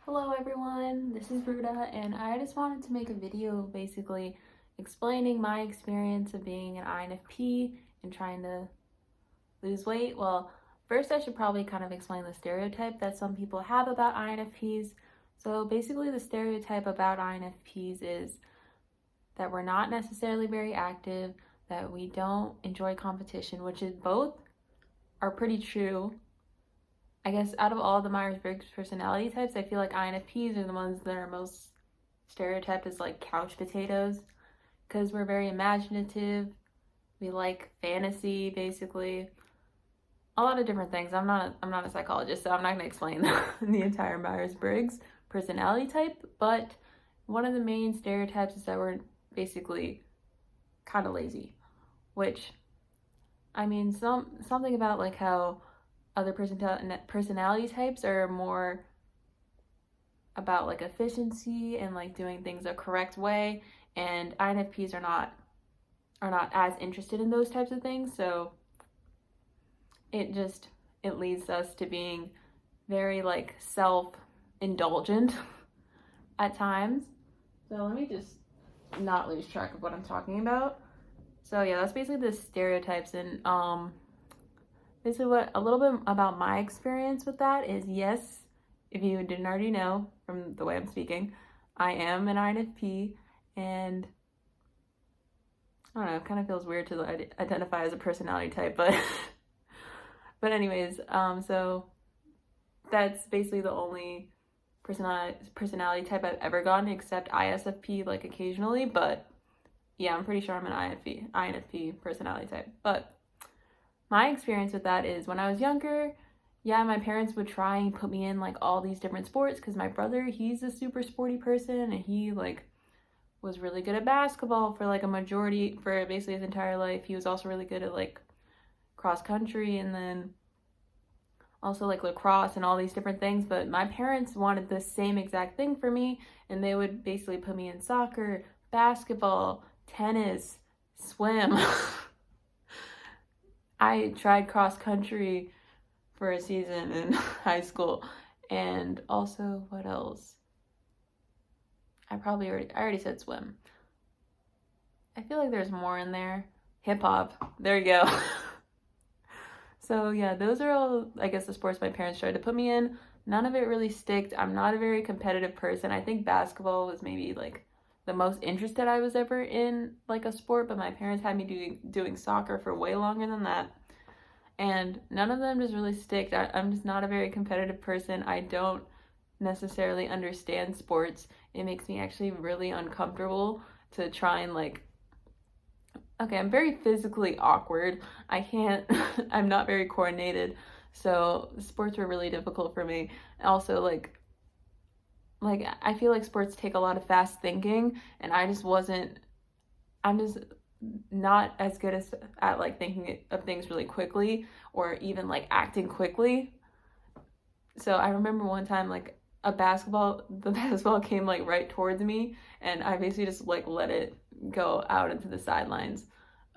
Hello everyone, this is Ruda and I just wanted to make a video basically explaining my experience of being an INFP and trying to lose weight. Well, first I should probably kind of explain the stereotype that some people have about INFPs. So basically the stereotype about INFPs is that we're not necessarily very active, that we don't enjoy competition, which is both are pretty true. I guess out of all the Myers-Briggs personality types, I feel like INFPs are the ones that are most stereotyped as like couch potatoes because we're very imaginative. We like fantasy, basically. A lot of different things. I'm not a psychologist, so I'm not going to explain the entire Myers-Briggs personality type, but one of the main stereotypes is that we're basically kind of lazy, which I mean something about like how other personality types are more about like efficiency and like doing things a correct way, and INFPs are not as interested in those types of things. So it leads us to being very like self-indulgent at times. So let me just not lose track of what I'm talking about. So yeah, that's basically the stereotypes. And basically what a little bit about my experience with that is, yes, if you didn't already know from the way I'm speaking, I am an INFP, and I don't know, it kind of feels weird to identify as a personality type, but but anyways, so that's basically the only personality type I've ever gotten, except ISFP like occasionally. But yeah, I'm pretty sure I'm an INFP personality type. But my experience with that is when I was younger, yeah, my parents would try and put me in like all these different sports because my brother, he's a super sporty person, and he like was really good at basketball for like a majority for basically his entire life. He was also really good at like cross country and then also like lacrosse and all these different things. But my parents wanted the same exact thing for me, and they would basically put me in soccer, basketball, tennis, swim. I tried cross country for a season in high school, and also what else? I already said swim. I feel like there's more in there. Hip hop. There you go. So yeah, those are all, I guess, the sports my parents tried to put me in. None of it really sticked. I'm not a very competitive person. I think basketball was maybe like the most interested I was ever in like a sport, but my parents had me doing soccer for way longer than that. And none of them just really sticked. I'm just not a very competitive person. I don't necessarily understand sports. It makes me actually really uncomfortable to try and like, okay, I'm very physically awkward. I can't, I'm not very coordinated. So sports were really difficult for me. Also, like I feel like sports take a lot of fast thinking, and I'm just not as good as at like thinking of things really quickly or even like acting quickly. So I remember one time like the basketball came like right towards me, and I basically just like let it go out into the sidelines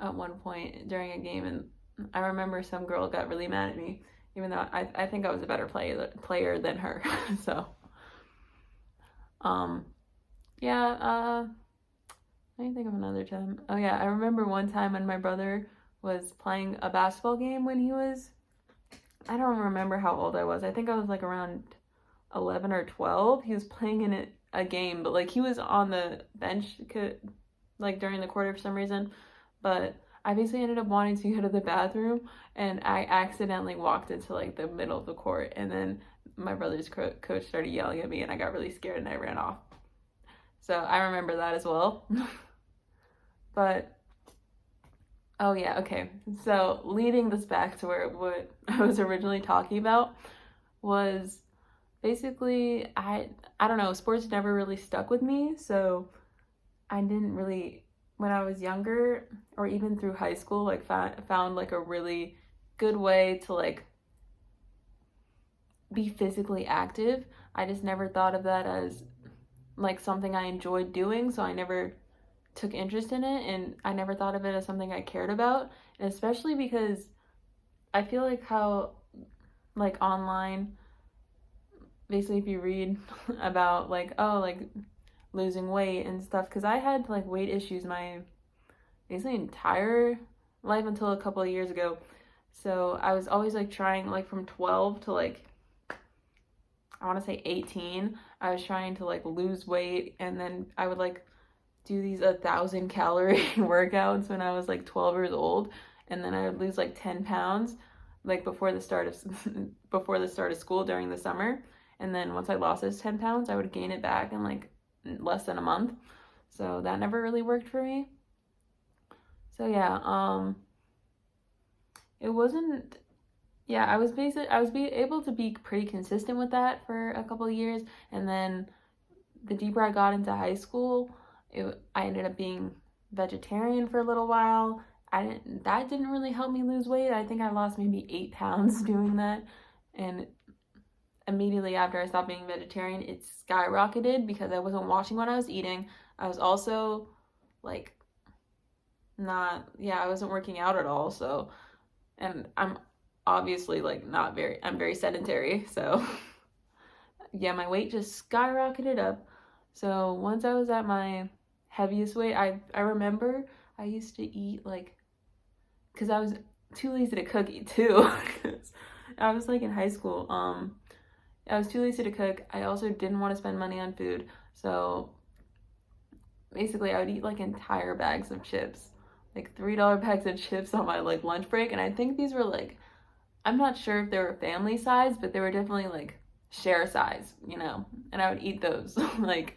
at one point during a game. And I remember some girl got really mad at me, even though I think I was a better player than her. So um yeah, let me think of another time. Oh yeah, I remember one time when my brother was playing a basketball game when he was, I don't remember how old I was. I think I was like around 11 or 12. He was playing in a game, but like he was on the bench like during the quarter for some reason. But I basically ended up wanting to go to the bathroom, and I accidentally walked into like the middle of the court, and then my brother's coach started yelling at me, and I got really scared and I ran off. So I remember that as well. But oh yeah, okay. So leading this back to where what I was originally talking about was basically I don't know, sports never really stuck with me. So I didn't really, when I was younger or even through high school, like found like a really good way to like be physically active. I just never thought of that as like something I enjoyed doing, so I never took interest in it, and I never thought of it as something I cared about. And especially because I feel like how like online basically if you read about like, oh, like losing weight and stuff, because I had like weight issues my basically entire life until a couple of years ago. So I was always like trying, like from 12 to like, I want to say 18, I was trying to like lose weight, and then I would like do these 1,000 calorie workouts when I was like 12 years old, and then I would lose like 10 pounds like before the start of before the start of school during the summer. And then once I lost those 10 pounds, I would gain it back in like less than a month. So that never really worked for me. So yeah, it wasn't, yeah, I was able to be pretty consistent with that for a couple of years, and then the deeper I got into high school, I ended up being vegetarian for a little while. That didn't really help me lose weight. I think I lost maybe 8 pounds doing that, and immediately after I stopped being vegetarian, it skyrocketed because I wasn't watching what I was eating. I was also like I wasn't working out at all. So, and I'm obviously like I'm very sedentary. So, yeah, my weight just skyrocketed up. So, once I was at my heaviest weight, I remember I used to eat like, because I was too lazy to cook too. I was like in high school. I was too lazy to cook. I also didn't want to spend money on food. So basically I would eat like entire bags of chips, like $3 bags of chips on my like lunch break. And I think these were like, I'm not sure if they were family size, but they were definitely like share size, you know? And I would eat those like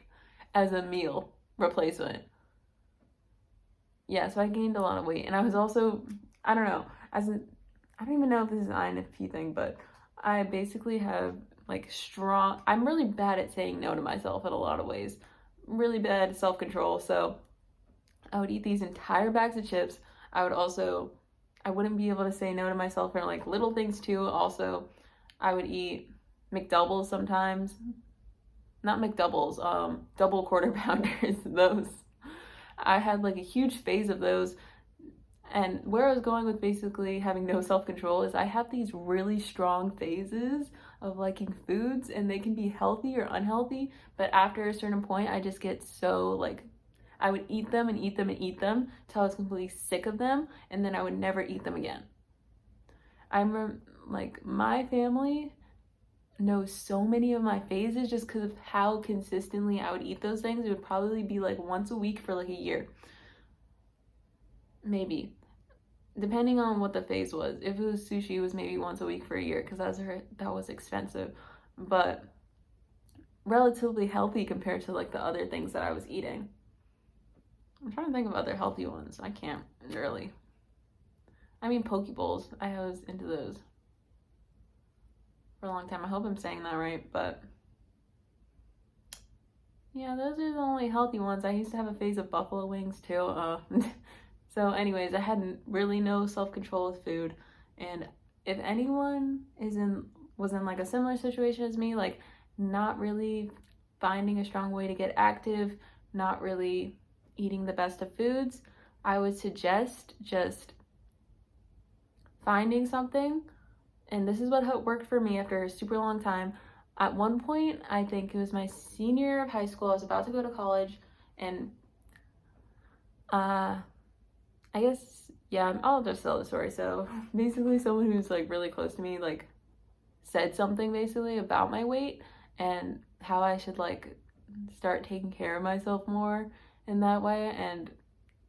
as a meal replacement. Yeah, so I gained a lot of weight. And I was also, I don't know, I don't even know if this is an INFP thing, but I basically have like I'm really bad at saying no to myself in a lot of ways. Really bad at self-control. So I would eat these entire bags of chips. I wouldn't be able to say no to myself for like little things too. Also, I would eat McDoubles sometimes. Not McDoubles, double quarter pounders, those. I had like a huge phase of those. And where I was going with basically having no self-control is I have these really strong phases of liking foods, and they can be healthy or unhealthy, but after a certain point I just get so like, I would eat them and eat them and eat them till I was completely sick of them, and then I would never eat them again. I'm like, my family knows so many of my phases just because of how consistently I would eat those things. It would probably be like once a week for like a year, maybe, depending on what the phase was. If it was sushi, it was maybe once a week for a year because that was expensive, but relatively healthy compared to like the other things that I was eating. I'm trying to think of other healthy ones. I can't really. I mean, poke bowls. I was into those for a long time. I hope I'm saying that right, but yeah, those are the only healthy ones. I used to have a phase of buffalo wings too. So anyways, I had really no self-control with food, and if anyone was in like a similar situation as me, like not really finding a strong way to get active, not really eating the best of foods, I would suggest just finding something. And this is what worked for me after a super long time. At one point, I think it was my senior year of high school, I was about to go to college, and I guess, yeah, I'll just tell the story. So basically someone who's like really close to me like said something basically about my weight and how I should like start taking care of myself more in that way, and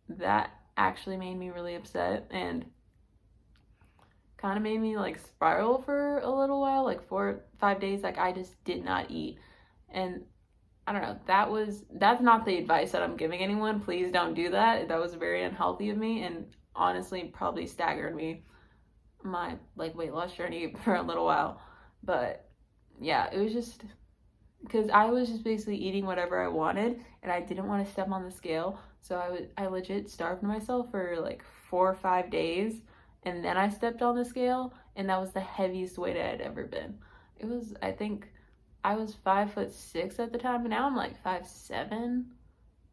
that actually made me really upset and kind of made me like spiral for a little while, like 4-5 days. Like I just did not eat, and I don't know, that's not the advice that I'm giving anyone. Please don't do that. That was very unhealthy of me, and honestly probably staggered me my like weight loss journey for a little while. But yeah, it was just because I was just basically eating whatever I wanted, and I didn't want to step on the scale. So I legit starved myself for like 4 or 5 days, and then I stepped on the scale, and that was the heaviest weight I had ever been. It was, I think I was 5'6" at the time, and now I'm like 5'7".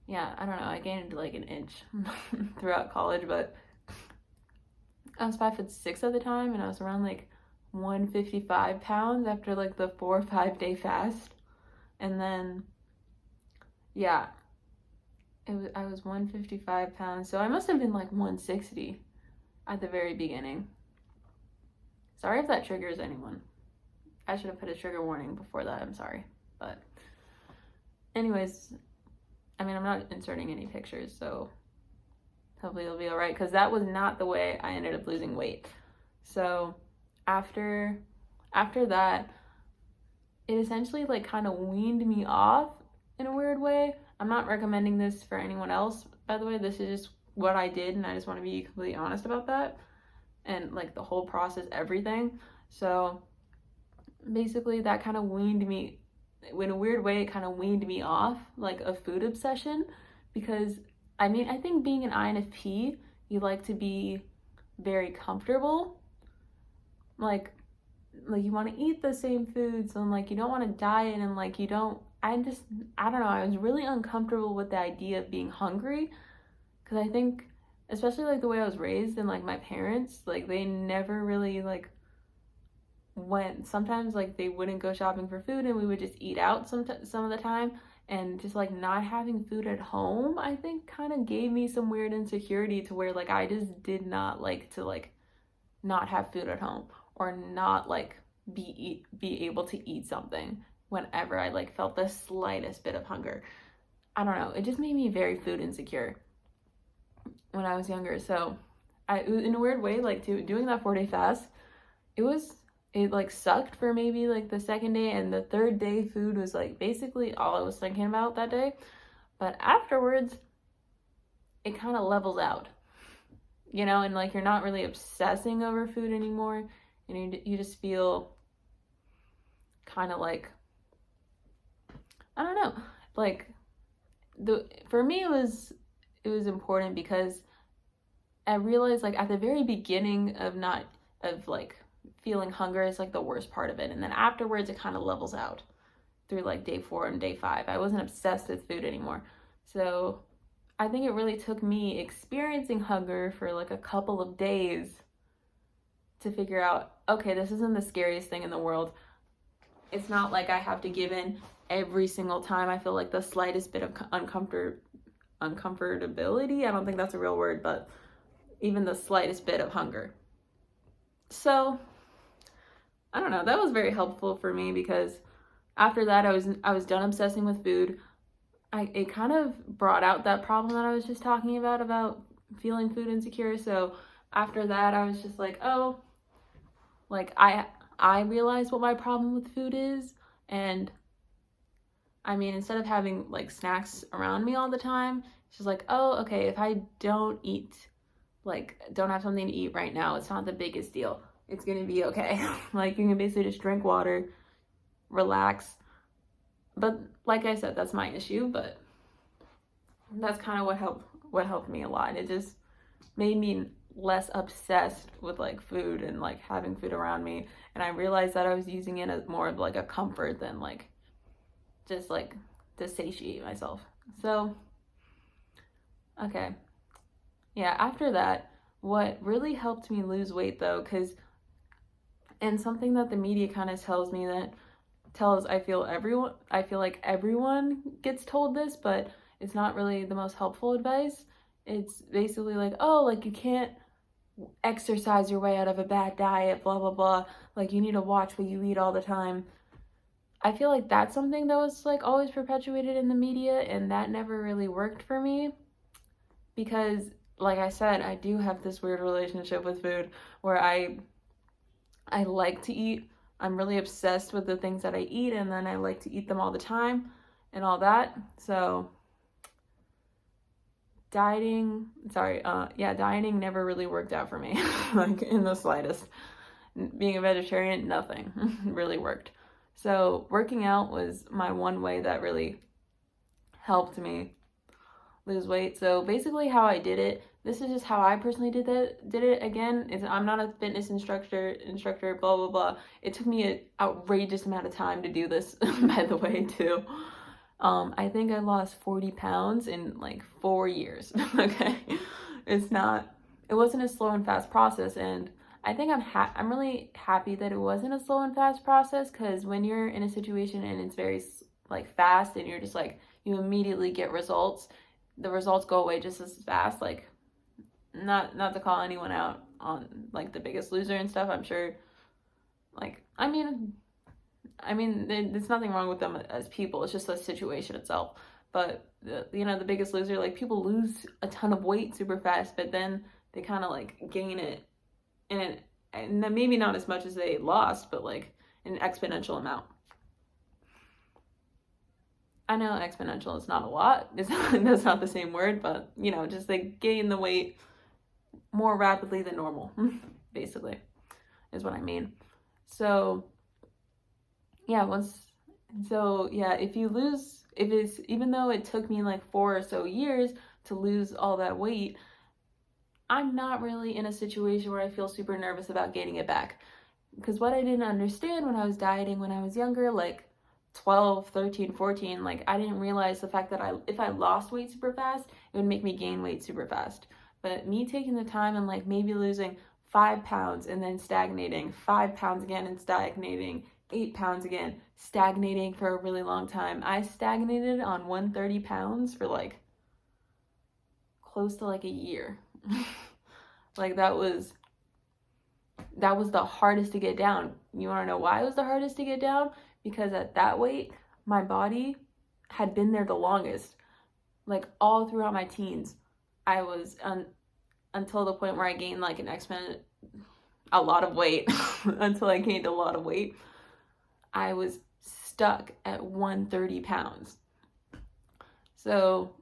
Yeah, I don't know. I gained like an inch throughout college, but I was 5'6" at the time, and I was around like 155 pounds after like the 4 or 5 day fast. And then, yeah, I was 155 pounds. So I must have been like 160 at the very beginning. Sorry if that triggers anyone. I should have put a trigger warning before that. I'm sorry. But anyways, I mean, I'm not inserting any pictures, so hopefully it'll be all right, because that was not the way I ended up losing weight. So after that, it essentially like kind of weaned me off in a weird way. I'm not recommending this for anyone else, by the way. This is just what I did, and I just want to be completely honest about that and like the whole process, everything. So basically that kind of weaned me, in a weird way, it kind of weaned me off like a food obsession, because I mean, I think being an INFP, you like to be very comfortable. Like you want to eat the same foods, and like you don't want to diet, and like you don't, I don't know, I was really uncomfortable with the idea of being hungry, because I think, especially like the way I was raised, and like my parents, like they never really like went, sometimes like they wouldn't go shopping for food, and we would just eat out some of the time. And just like not having food at home, I think kind of gave me some weird insecurity, to where like I just did not like to like not have food at home, or not like be able to eat something whenever I like felt the slightest bit of hunger. I don't know, it just made me very food insecure when I was younger. So in a weird way, like doing that 4-day fast, it like sucked for maybe like the second day, and the third day food was like basically all I was thinking about that day. But afterwards, it kind of levels out, you know, and like you're not really obsessing over food anymore, and you just feel kind of like, I don't know, like for me it was important, because I realized like at the very beginning of like feeling hunger is like the worst part of it, and then afterwards it kind of levels out through like day 4 and day 5. I wasn't obsessed with food anymore. So I think it really took me experiencing hunger for like a couple of days to figure out, okay, this isn't the scariest thing in the world. It's not like I have to give in every single time I feel like the slightest bit of uncomfortability. I don't think that's a real word, but even the slightest bit of hunger. So I don't know, that was very helpful for me, because after that I was done obsessing with food. It kind of brought out that problem that I was just talking about feeling food insecure. So after that I was just like, oh, like I realized what my problem with food is. And I mean, instead of having like snacks around me all the time, it's just like, oh, okay, if I don't have something to eat right now, it's not the biggest deal. It's gonna be okay. Like you can basically just drink water, relax. But like I said, that's my issue, but that's kind of what helped me a lot. And it just made me less obsessed with like food and like having food around me. And I realized that I was using it as more of like a comfort than like just like to satiate myself. So okay, yeah, after that, what really helped me lose weight though, and something that the media kind of I feel like everyone gets told this, but it's not really the most helpful advice. It's basically like, oh, like you can't exercise your way out of a bad diet, blah, blah, blah. Like you need to watch what you eat all the time. I feel like that's something that was like always perpetuated in the media, and that never really worked for me, because like I said, I do have this weird relationship with food where I like to eat. I'm really obsessed with the things that I eat, and then I like to eat them all the time and all that. So dieting never really worked out for me, like in the slightest. Being a vegetarian, nothing really worked. So working out was my one way that really helped me lose weight. So basically how I did it, this is just how I personally did it. Again, I'm not a fitness instructor, blah, blah, blah. It took me an outrageous amount of time to do this, by the way, too. I think I lost 40 pounds in like 4 years, okay? It wasn't a slow and fast process, and I think I'm really happy that it wasn't a slow and fast process, because when you're in a situation and it's very like fast and you're just like, you immediately get results, the results go away just as fast. Like, not to call anyone out on like The Biggest Loser and stuff. I'm sure, like, I mean, there's nothing wrong with them as people. It's just the situation itself. But The Biggest Loser, like, people lose a ton of weight super fast, but then they kind of like gain it, and then maybe not as much as they lost, but like an exponential amount. I know exponential is not a lot. That's not the same word, but just they gain the weight more rapidly than normal, basically, is what I mean. So yeah, if it's, even though it took me like 4 or so years to lose all that weight, I'm not really in a situation where I feel super nervous about gaining it back. Because what I didn't understand when I was dieting when I was younger, like 12, 13, 14, like, I didn't realize the fact that if I lost weight super fast, it would make me gain weight super fast. But me taking the time and like maybe losing 5 pounds and then stagnating, 5 pounds again and stagnating, 8 pounds again, stagnating for a really long time. I stagnated on 130 pounds for like close to like a year. Like, that was the hardest to get down. You want to know why it was the hardest to get down? Because at that weight, my body had been there the longest. Like, all throughout my teens, I was until the point where I gained like a lot of weight. Until I gained a lot of weight, I was stuck at 130 pounds. So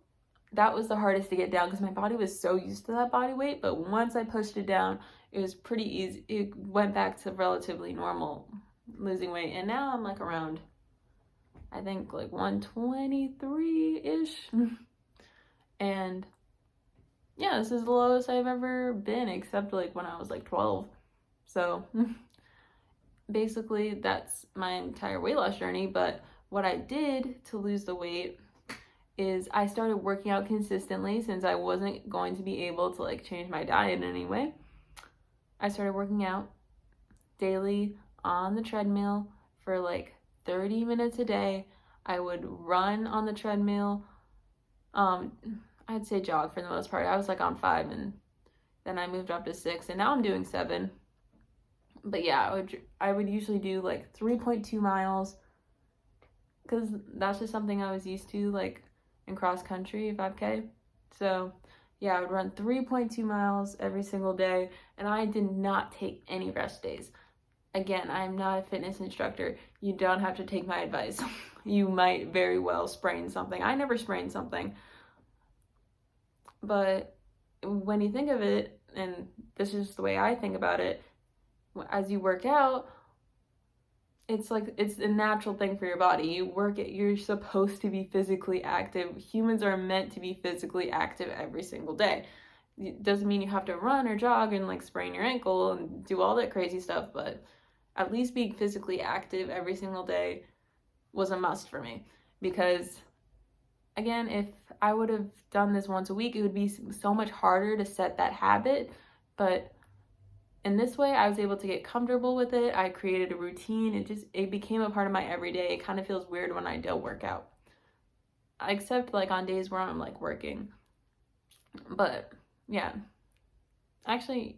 that was the hardest to get down, because my body was so used to that body weight. But once I pushed it down, it was pretty easy. It went back to relatively normal losing weight. And now I'm like around, I think, like 123-ish. And yeah, this is the lowest I've ever been, except like when I was like 12. So basically that's my entire weight loss journey. But what I did to lose the weight is I started working out consistently, since I wasn't going to be able to like change my diet in any way. I started working out daily on the treadmill for like 30 minutes a day. I would run on the treadmill. I'd say jog for the most part. I was like on 5, and then I moved up to 6, and now I'm doing 7. But yeah, I would usually do like 3.2 miles, because that's just something I was used to, like in cross country, 5K. So yeah, I would run 3.2 miles every single day, and I did not take any rest days. Again, I'm not a fitness instructor. You don't have to take my advice. You might very well sprain something. I never sprained something. But when you think of it, and this is the way I think about it, as you work out, it's like, it's a natural thing for your body. You work it, you're supposed to be physically active. Humans are meant to be physically active every single day. It doesn't mean you have to run or jog and like sprain your ankle and do all that crazy stuff, but at least being physically active every single day was a must for me. Because again, if I would have done this once a week, it would be so much harder to set that habit. But in this way, I was able to get comfortable with it. I created a routine. It became a part of my everyday. It kind of feels weird when I don't work out, except like on days where I'm like working. But yeah, actually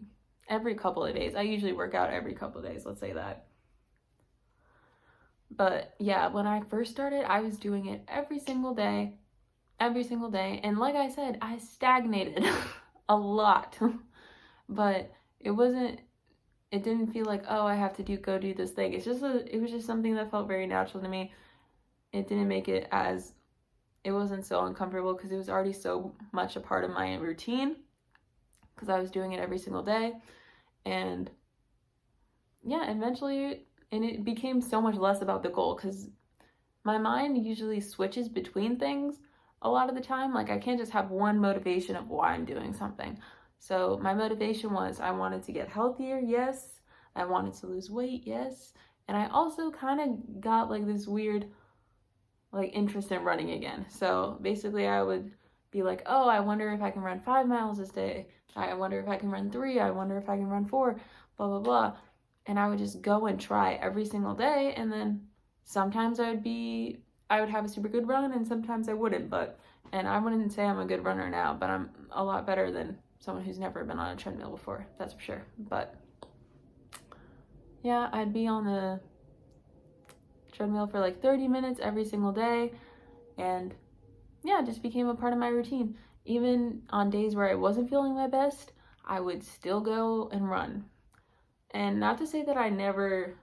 every couple of days. I usually work out every couple of days, let's say that. But yeah, when I first started, I was doing it every single day. And like I said, I stagnated a lot. But it didn't feel like, oh, I have to go do this thing. It was just something that felt very natural to me. It didn't make it it wasn't so uncomfortable, because it was already so much a part of my routine, because I was doing it every single day. And yeah, eventually, and it became so much less about the goal, because my mind usually switches between things a lot of the time. Like, I can't just have one motivation of why I'm doing something. So my motivation was, I wanted to get healthier, yes. I wanted to lose weight, yes. And I also kind of got like this weird like interest in running again. So basically I would be like, oh, I wonder if I can run 5 miles this day. I wonder if I can run 3. I wonder if I can run 4. blah, blah, blah. And I would just go and try every single day. And then sometimes I would have a super good run and sometimes I wouldn't. And I wouldn't say I'm a good runner now, but I'm a lot better than someone who's never been on a treadmill before, that's for sure. But yeah, I'd be on the treadmill for like 30 minutes every single day. And yeah, it just became a part of my routine. Even on days where I wasn't feeling my best, I would still go and run. And not to say that I never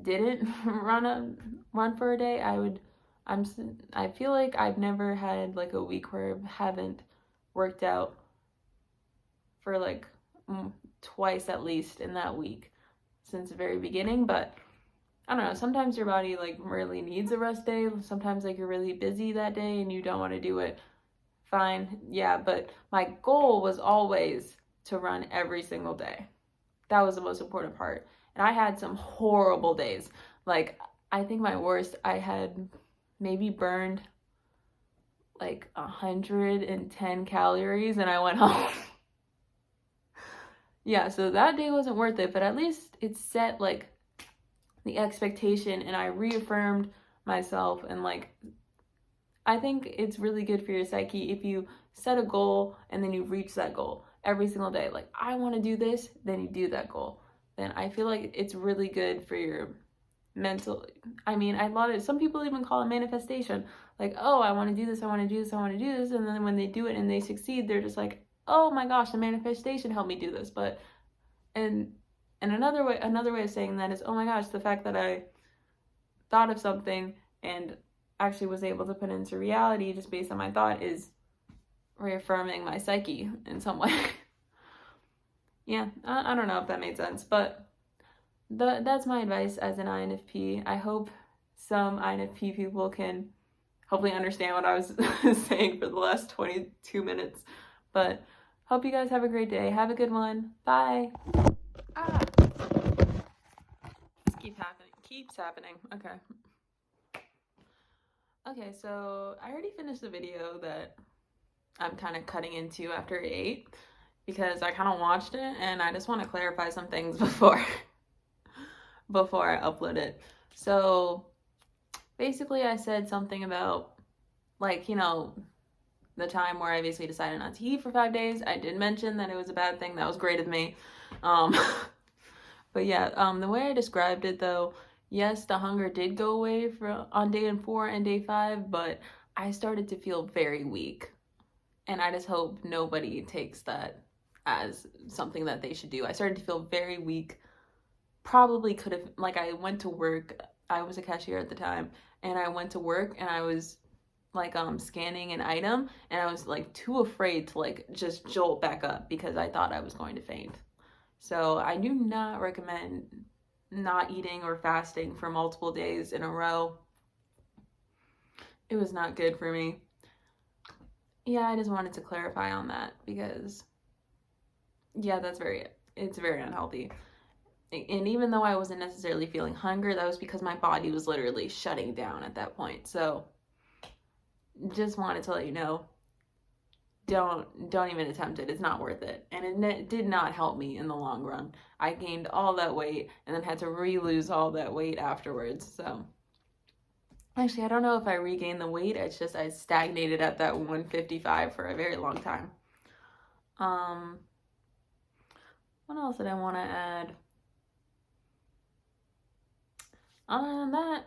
didn't run for a day. I feel like I've never had like a week where I haven't worked out for like twice at least in that week since the very beginning. But I don't know, sometimes your body like really needs a rest day. Sometimes like you're really busy that day and you don't want to do it. Fine, yeah, but my goal was always to run every single day. That was the most important part. And I had some horrible days. Like, I think my worst, I had maybe burned like 110 calories and I went home. Yeah, so that day wasn't worth it, but at least it set like the expectation and I reaffirmed myself. And like, I think it's really good for your psyche if you set a goal and then you reach that goal every single day. Like, I want to do this, then you do that goal. Then I feel like it's really good for your mental. I mean, some people even call it manifestation. Like, oh, I want to do this, I want to do this, I want to do this. And then when they do it and they succeed, they're just like, oh my gosh, the manifestation helped me do this. But, and another way of saying that is, oh my gosh, the fact that I thought of something and actually was able to put it into reality just based on my thought is reaffirming my psyche in some way. Yeah, I don't know if that made sense, but that's my advice as an INFP. I hope some INFP people can hopefully understand what I was saying for the last 22 minutes. But hope you guys have a great day. Have a good one. Bye. This keeps happening. Okay, so I already finished the video that I'm kind of cutting into after 8 because I kind of watched it and I just want to clarify some things before I upload it. So basically I said something about like, you know, the time where I basically decided not to eat for 5 days. I did mention that it was a bad thing. That was great of me. But yeah, the way I described it though, yes, the hunger did go away on day 4 and day 5, but I started to feel very weak. And I just hope nobody takes that as something that they should do. I started to feel very weak. Probably could have, like, I went to work. I was a cashier at the time, and I went to work and I was like scanning an item and I was like too afraid to like just jolt back up because I thought I was going to faint. So I do not recommend not eating or fasting for multiple days in a row. It was not good for me. Yeah, I just wanted to clarify on that because yeah, it's very unhealthy. And even though I wasn't necessarily feeling hunger, that was because my body was literally shutting down at that point. So just wanted to let you know, don't even attempt it. It's not worth it. And it did not help me in the long run. I gained all that weight and then had to re-lose all that weight afterwards. So actually, I don't know if I regained the weight. It's just I stagnated at that 155 for a very long time. What else did I want to add? Other than that,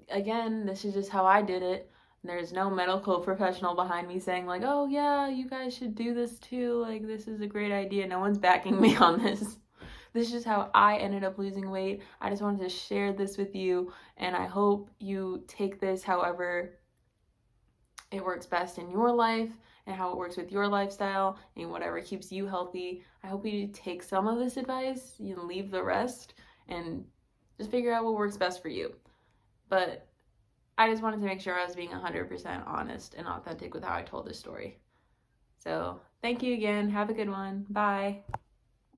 again, this is just how I did it. There's no medical professional behind me saying like, oh yeah, you guys should do this too. Like, this is a great idea. No one's backing me on this. This is just how I ended up losing weight. I just wanted to share this with you, and I hope you take this however it works best in your life and how it works with your lifestyle and whatever keeps you healthy. I hope you take some of this advice, you leave the rest, and just figure out what works best for you. But I just wanted to make sure I was being 100% honest and authentic with how I told this story. So thank you again. Have a good one. Bye.